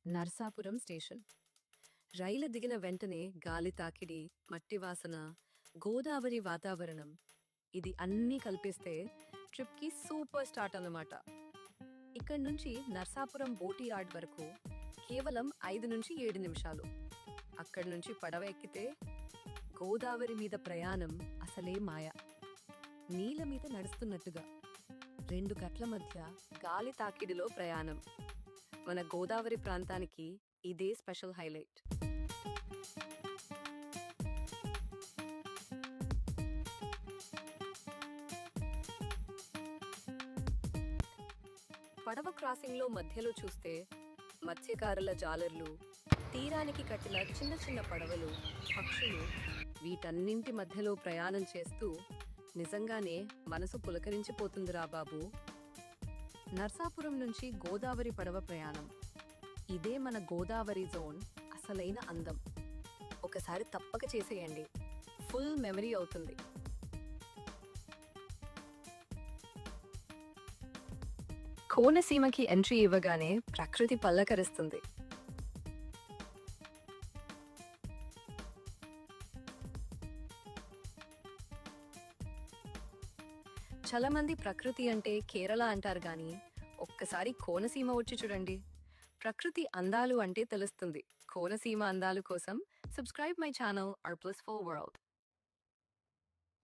Narsapuram station. రైలు దిగిన వెంటనే గాలి తాకిడి, మట్టి వాసన, గోదావరి వాతావరణం, ఇది అన్నీ కల్పిస్తే ట్రిప్కి సూపర్ స్టార్ట్ అన్నమాట. ఇక్కడి నుంచి నర్సాపురం బోటి యార్డ్ వరకు కేవలం 5 నుంచి 7 నిమిషాలు. అక్కడి నుంచి పడవ ఎక్కితే గోదావరి మీద ప్రయాణం అసలే మాయ. నీళ్ళ మీద నడుస్తున్నట్టుగా 2 గట్ల మధ్య గాలి తాకిడిలో ప్రయాణం. మన గోదావరి ప్రాంతానికి ఇదే స్పెషల్ హైలైట్. పడవ క్రాసింగ్లో మధ్యలో చూస్తే మత్స్యకారుల జాలర్లు, తీరానికి కట్టిన చిన్న చిన్న పడవలు, పక్షులు, వీటన్నింటి మధ్యలో ప్రయాణం చేస్తూ నిజంగానే మనసు పులకరించిపోతుందిరా బాబు. నర్సాపురం నుంచి గోదావరి పడవ ప్రయాణం, ఇదే మన గోదావరి జోన్ అసలైన అందం. ఒకసారి తప్పక చేసేయండి, ఫుల్ మెమరీ అవుతుంది. కోనసీమకి ఎంట్రీ ఇవ్వగానే ప్రకృతి పల్లకరిస్తుంది. చాలా మంది ప్రకృతి అంటే కేరళ అంటారు గాని ఒక్కసారి కోనసీమ వచ్చి చూడండి, ప్రకృతి అందాలు అంటే తెలుస్తుంది. కోనసీమ అందాలు కోసం subscribe my channel R+4 World.